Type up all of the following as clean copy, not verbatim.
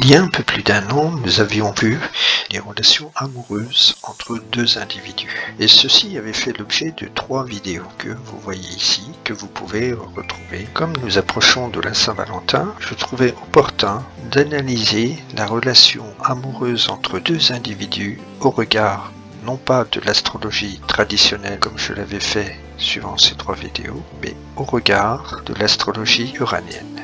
Il y a un peu plus d'un an, nous avions vu les relations amoureuses entre deux individus. Et ceci avait fait l'objet de 3 vidéos que vous voyez ici, que vous pouvez retrouver. Comme nous approchons de la Saint-Valentin, je trouvais opportun d'analyser la relation amoureuse entre deux individus au regard non pas de l'astrologie traditionnelle comme je l'avais fait suivant ces 3 vidéos, mais au regard de l'astrologie uranienne.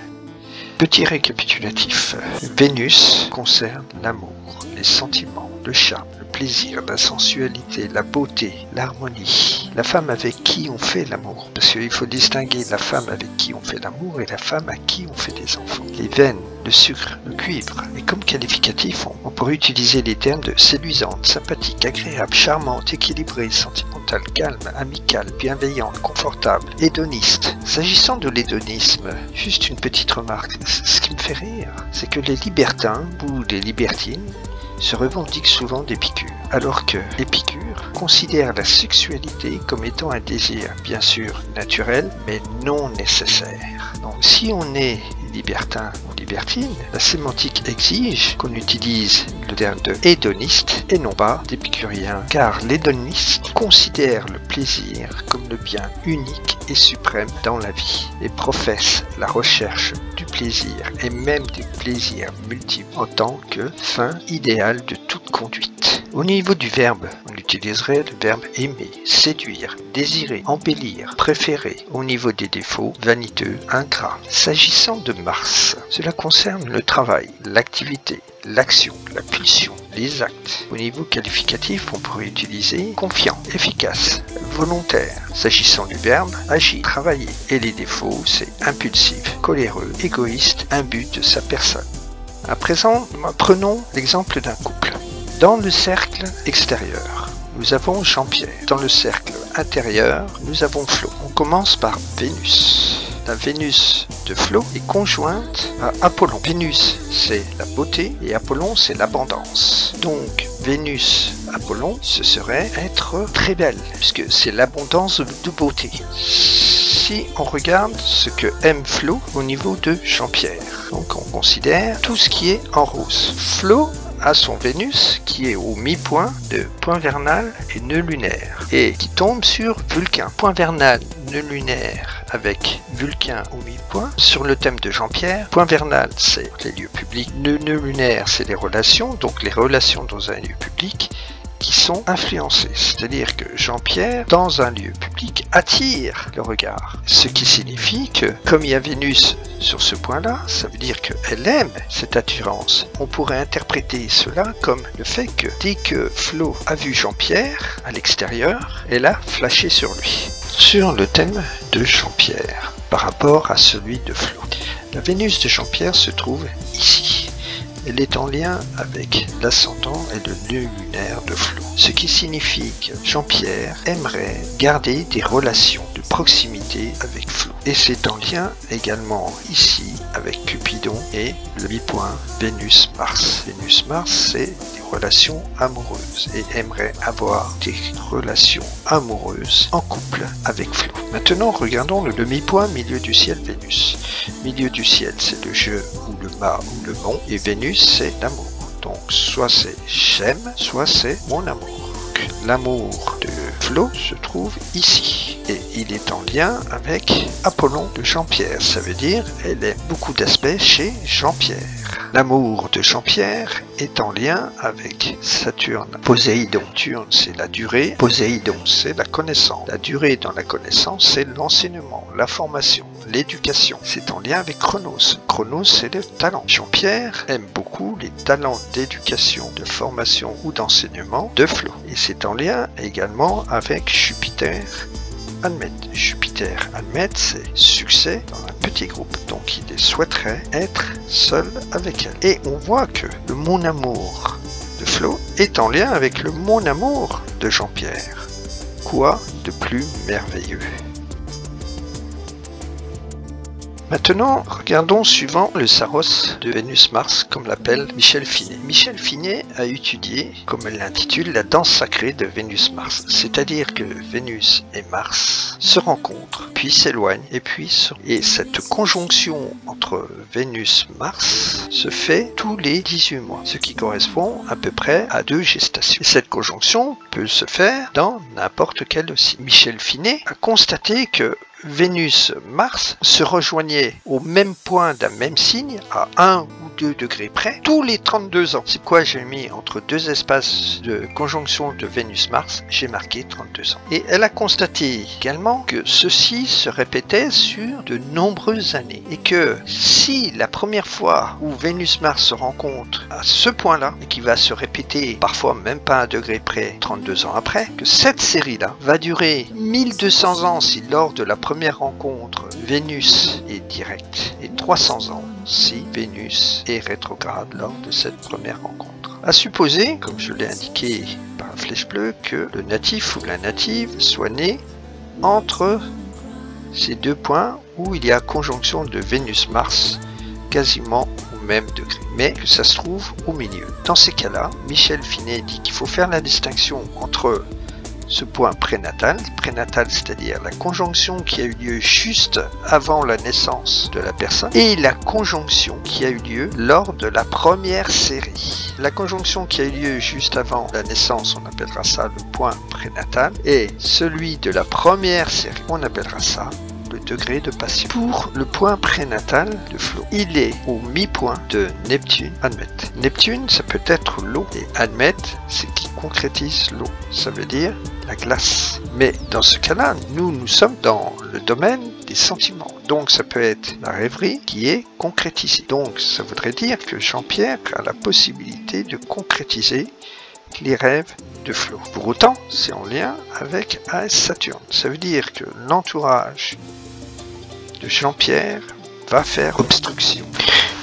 Petit récapitulatif, Vénus concerne l'amour, les sentiments, le charme, le plaisir, la sensualité, la beauté, l'harmonie. La femme avec qui on fait l'amour, parce qu'il faut distinguer la femme avec qui on fait l'amour et la femme à qui on fait des enfants. Les veines, le sucre, le cuivre. Et comme qualificatif, on pourrait utiliser les termes de séduisante, sympathique, agréable, charmante, équilibrée, sentimentale, calme, amicale, bienveillante, confortable, hédoniste. S'agissant de l'hédonisme, juste une petite remarque. Ce qui me fait rire, c'est que les libertins ou les libertines se revendiquent souvent d'Épicure, alors que Épicure considère la sexualité comme étant un désir, bien sûr naturel, mais non nécessaire. Donc si on est libertin ou libertine, la sémantique exige qu'on utilise le terme de hédoniste et non pas d'épicurien, car l'hédoniste considère le plaisir comme le bien unique et suprême dans la vie et professe la recherche du plaisir et même des plaisirs multiples en tant que fin idéale de toute conduite. Au niveau du verbe, on utiliserait le verbe aimer, séduire, désirer, embellir, préférer. Au niveau des défauts, vaniteux, ingrat. S'agissant de Mars, cela concerne le travail, l'activité, l'action, la pulsion, les actes. Au niveau qualificatif, on pourrait utiliser confiant, efficace, volontaire. S'agissant du verbe, agir, travailler. Et les défauts, c'est impulsif, coléreux, égoïste, imbu de sa personne. À présent, prenons l'exemple d'un couple. Dans le cercle extérieur, nous avons Jean-Pierre. Dans le cercle intérieur, nous avons Flo. On commence par Vénus. La Vénus de Flo est conjointe à Apollon. Vénus, c'est la beauté et Apollon, c'est l'abondance. Donc, Vénus, Apollon, ce serait être très belle, puisque c'est l'abondance de beauté. Si on regarde ce que aime Flo au niveau de Jean-Pierre, donc on considère tout ce qui est en rose. Flo à son Vénus qui est au mi-point de point vernal et nœud lunaire et qui tombe sur Vulcain. Point vernal, nœud lunaire avec Vulcain au mi-point. Sur le thème de Jean-Pierre, point vernal c'est les lieux publics, nœud lunaire c'est les relations, donc les relations dans un lieu public qui sont influencés. C'est-à-dire que Jean-Pierre, dans un lieu public, attire le regard. Ce qui signifie que, comme il y a Vénus sur ce point-là, ça veut dire qu'elle aime cette attirance. On pourrait interpréter cela comme le fait que, dès que Flo a vu Jean-Pierre à l'extérieur, elle a flashé sur lui. Sur le thème de Jean-Pierre, par rapport à celui de Flo. La Vénus de Jean-Pierre se trouve ici. Elle est en lien avec l'ascendant et le nœud lunaire de Flo. Ce qui signifie que Jean-Pierre aimerait garder des relations de proximité avec Flo. Et c'est en lien également ici avec Cupidon et le mi-point Vénus-Mars. Vénus-Mars, c'est des relations amoureuses et aimerait avoir des relations amoureuses en couple avec Flo. Maintenant, regardons le demi-point milieu du ciel Vénus. Milieu du ciel, c'est le jeu ou le mât ou le mont et Vénus, c'est l'amour. Donc, soit c'est j'aime, soit c'est mon amour. L'amour de Flo se trouve ici et il est en lien avec Apollon de Jean-Pierre. Ça veut dire elle a beaucoup d'aspects chez Jean-Pierre. L'amour de Jean-Pierre est en lien avec Saturne. Poséidon, Saturne c'est la durée, Poséidon c'est la connaissance. La durée dans la connaissance c'est l'enseignement, la formation, l'éducation. C'est en lien avec Chronos. Chronos c'est le talent. Jean-Pierre aime beaucoup les talents d'éducation, de formation ou d'enseignement de Flo. Et c'est en lien également avec Jupiter. Admet. Jupiter admet, c'est succès dans un petit groupe. Donc il souhaiterait être seul avec elle. Et on voit que le mon amour de Flo est en lien avec le mon amour de Jean-Pierre. Quoi de plus merveilleux? Maintenant, regardons suivant le Saros de Vénus-Mars, comme l'appelle Michel Finet. Michel Finet a étudié, comme elle l'intitule, la danse sacrée de Vénus-Mars. C'est-à-dire que Vénus et Mars se rencontrent, puis s'éloignent, et cette conjonction entre Vénus-Mars se fait tous les 18 mois, ce qui correspond à peu près à 2 gestations. Et cette conjonction peut se faire dans n'importe quel signe. Michel Finet a constaté que Vénus-Mars se rejoignaient au même point d'un même signe, à 1 ou 2 degrés près, tous les 32 ans. C'est quoi j'ai mis entre 2 espaces de conjonction de Vénus-Mars, j'ai marqué 32 ans. Et elle a constaté également que ceci se répétait sur de nombreuses années. Et que si la première fois où Vénus-Mars se rencontre à ce point-là, et qui va se répéter parfois même pas à 1 degré près 32 ans après, que cette série-là va durer 1200 ans si lors de la première rencontre, Vénus est directe et 300 ans si Vénus est rétrograde lors de cette première rencontre. À supposer, comme je l'ai indiqué par la flèche bleue, que le natif ou la native soit né entre ces 2 points où il y a conjonction de Vénus-Mars quasiment au même degré, mais que ça se trouve au milieu. Dans ces cas-là, Michel Finet dit qu'il faut faire la distinction entre ce point prénatal, c'est-à-dire la conjonction qui a eu lieu juste avant la naissance de la personne, et la conjonction qui a eu lieu lors de la première série. La conjonction qui a eu lieu juste avant la naissance, on appellera ça le point prénatal, et celui de la première série, on appellera ça le degré de passion. Pour le point prénatal de Flo, il est au mi-point de Neptune, Admète. Neptune, ça peut être l'eau, et Admète, c'est qui concrétise l'eau. Ça veut dire la glace. Mais dans ce cas-là, nous sommes dans le domaine des sentiments. Donc ça peut être la rêverie qui est concrétisée. Donc ça voudrait dire que Jean-Pierre a la possibilité de concrétiser les rêves de Flo. Pour autant, c'est en lien avec AS Saturne. Ça veut dire que l'entourage de Jean-Pierre va faire obstruction,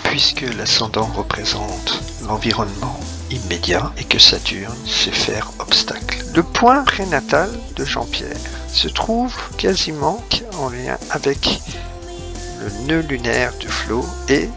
puisque l'ascendant représente l'environnement immédiat et que Saturne sait faire obstacle. Le point prénatal de Jean-Pierre se trouve quasiment en lien avec le nœud lunaire de Flo et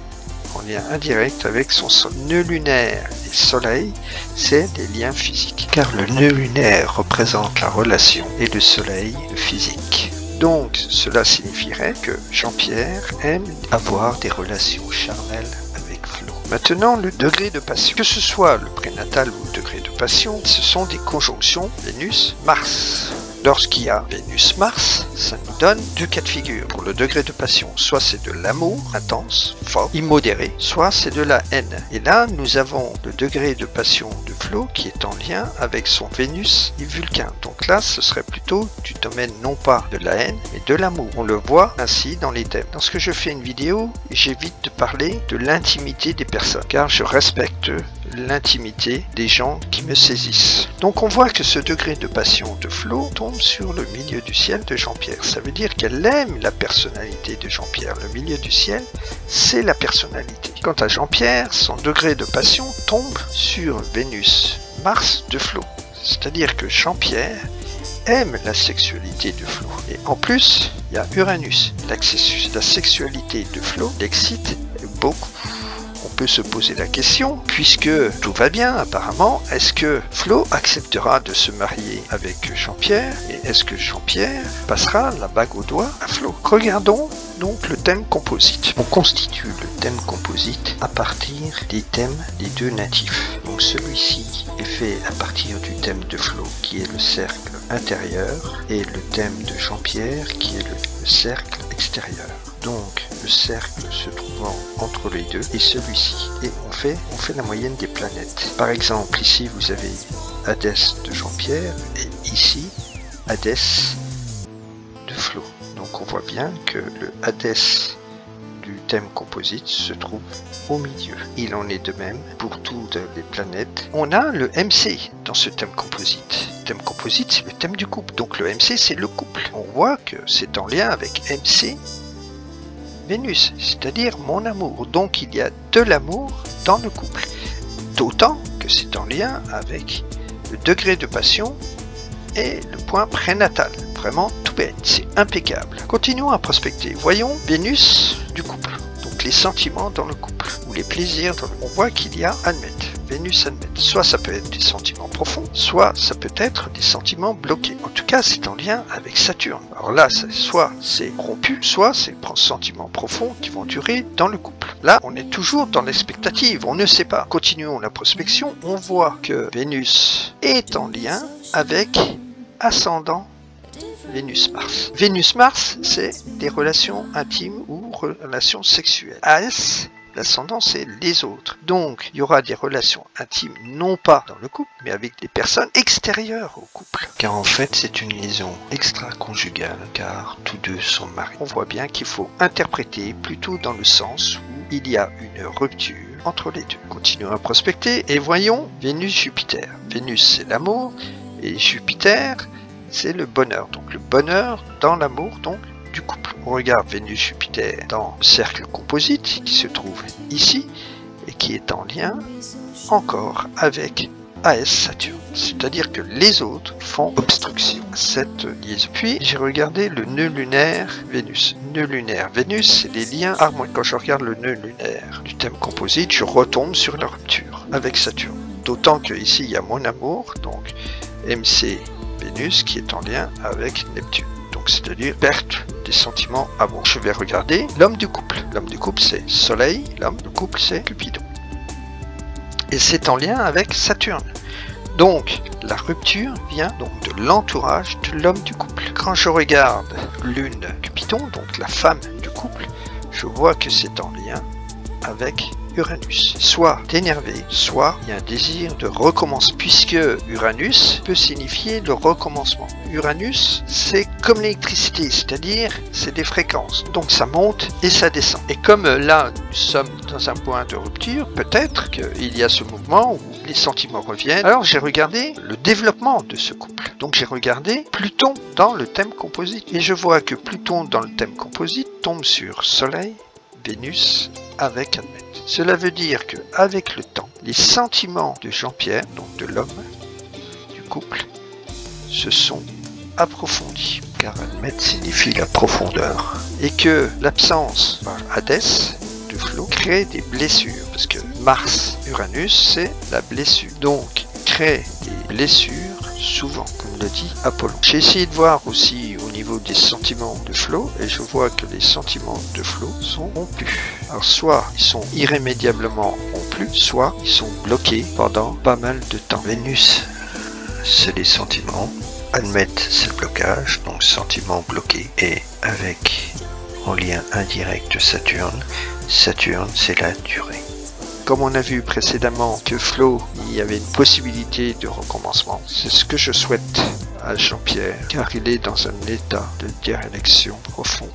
en lien indirect avec son sol. Nœud lunaire et soleil, c'est des liens physiques, car le nœud lunaire représente la relation et le soleil le physique. Donc cela signifierait que Jean-Pierre aime avoir des relations charnelles avec Flo. Maintenant, le degré de passion. Que ce soit le prénatal ou le degré de passion, ce sont des conjonctions Vénus-Mars. Lorsqu'il y a Vénus-Mars, ça nous donne 2 cas de figure pour le degré de passion. Soit c'est de l'amour intense, fort, immodéré, soit c'est de la haine. Et là, nous avons le degré de passion de Flo qui est en lien avec son Vénus et Vulcain. Donc là, ce serait plutôt du domaine non pas de la haine, mais de l'amour. On le voit ainsi dans les thèmes. Lorsque je fais une vidéo, j'évite de parler de l'intimité des personnes, car je respecte l'intimité des gens qui me saisissent. Donc on voit que ce degré de passion de Flo tombe sur le milieu du ciel de Jean-Pierre. Ça veut dire qu'elle aime la personnalité de Jean-Pierre. Le milieu du ciel, c'est la personnalité. Quant à Jean-Pierre, son degré de passion tombe sur Vénus-Mars de Flo. C'est-à-dire que Jean-Pierre aime la sexualité de Flo. Et en plus, il y a Uranus. La sexualité de Flo l'excite beaucoup. On peut se poser la question, puisque tout va bien apparemment, est-ce que Flo acceptera de se marier avec Jean-Pierre et est-ce que Jean-Pierre passera la bague au doigt à Flo? Regardons donc le thème composite. On constitue le thème composite à partir des thèmes des 2 natifs. Donc celui-ci est fait à partir du thème de Flo qui est le cercle intérieur et le thème de Jean-Pierre qui est le cercle extérieur. Donc le cercle se trouvant entre les deux et celui-ci. Et on fait la moyenne des planètes. Par exemple, ici vous avez Hadès de Jean-Pierre et ici Hadès de Flo. Donc on voit bien que le Hadès du thème composite se trouve au milieu. Il en est de même pour toutes les planètes. On a le MC dans ce thème composite. Le thème composite, c'est le thème du couple. Donc le MC, c'est le couple. On voit que c'est en lien avec MC Vénus, c'est-à-dire mon amour. Donc il y a de l'amour dans le couple. D'autant que c'est en lien avec le degré de passion et le point prénatal. Vraiment tout bête, c'est impeccable. Continuons à prospecter. Voyons Vénus du couple. Donc les sentiments dans le couple, ou les plaisirs dans le couple. On voit qu'il y a admettre, Vénus admettre. Soit ça peut être des sentiments profonds, soit ça peut être des sentiments bloqués. En tout cas, c'est en lien avec Saturne. Alors là, soit c'est rompu, soit c'est sentiments profonds qui vont durer dans le couple. Là, on est toujours dans l'expectative, on ne sait pas. Continuons la prospection, on voit que Vénus est en lien avec ascendant Vénus-Mars. Vénus-Mars, c'est des relations intimes ou relations sexuelles. As, l'ascendant, c'est les autres. Donc, il y aura des relations intimes, non pas dans le couple, mais avec des personnes extérieures au couple. Car en fait, c'est une liaison extra-conjugale, car tous deux sont mariés. On voit bien qu'il faut interpréter plutôt dans le sens où il y a une rupture entre les deux. Continuons à prospecter et voyons Vénus-Jupiter. Vénus, c'est l'amour, et Jupiter, c'est le bonheur. Donc le bonheur dans l'amour, donc du couple. On regarde Vénus-Jupiter dans le cercle composite qui se trouve ici et qui est en lien encore avec AS Saturne. C'est-à-dire que les autres font obstruction à cette liaison. Puis j'ai regardé le nœud lunaire Vénus. Nœud lunaire Vénus, c'est les liens harmoniques. Quand je regarde le nœud lunaire du thème composite, je retombe sur la rupture avec Saturne. D'autant que ici il y a mon amour, donc MC Vénus qui est en lien avec Neptune. Donc c'est-à-dire perte des sentiments amour. Je vais regarder l'homme du couple. L'homme du couple c'est Soleil, l'homme du couple c'est Cupidon. Et c'est en lien avec Saturne. Donc la rupture vient donc de l'entourage de l'homme du couple. Quand je regarde Lune Cupidon, donc la femme du couple, je vois que c'est en lien avec Uranus. Soit d'énervé, soit il y a un désir de recommence, puisque Uranus peut signifier le recommencement. Uranus, c'est comme l'électricité, c'est-à-dire c'est des fréquences. Donc ça monte et ça descend. Et comme là, nous sommes dans un point de rupture, peut-être qu'il y a ce mouvement où les sentiments reviennent. Alors j'ai regardé le développement de ce couple. Donc j'ai regardé Pluton dans le thème composite. Et je vois que Pluton dans le thème composite tombe sur Soleil, Vénus avec Admètre. Cela veut dire que avec le temps, les sentiments de Jean-Pierre, donc de l'homme, du couple, se sont approfondis, car Admètre signifie la profondeur, et que l'absence par Hadès de Flo crée des blessures, parce que Mars, Uranus, c'est la blessure. Donc, crée des blessures souvent, comme l'a dit Apollon. J'ai essayé de voir aussi au niveau des sentiments de Flo, et je vois que les sentiments de Flo sont rompus. Alors soit ils sont irrémédiablement rompus, soit ils sont bloqués pendant pas mal de temps. Vénus, c'est les sentiments. Admettre, c'est le blocage, donc sentiments bloqués. Et avec, en lien indirect, Saturne, Saturne, c'est la durée. Comme on a vu précédemment que Flo, il y avait une possibilité de recommencement. C'est ce que je souhaite à Jean-Pierre, car il est dans un état de dérélection profond.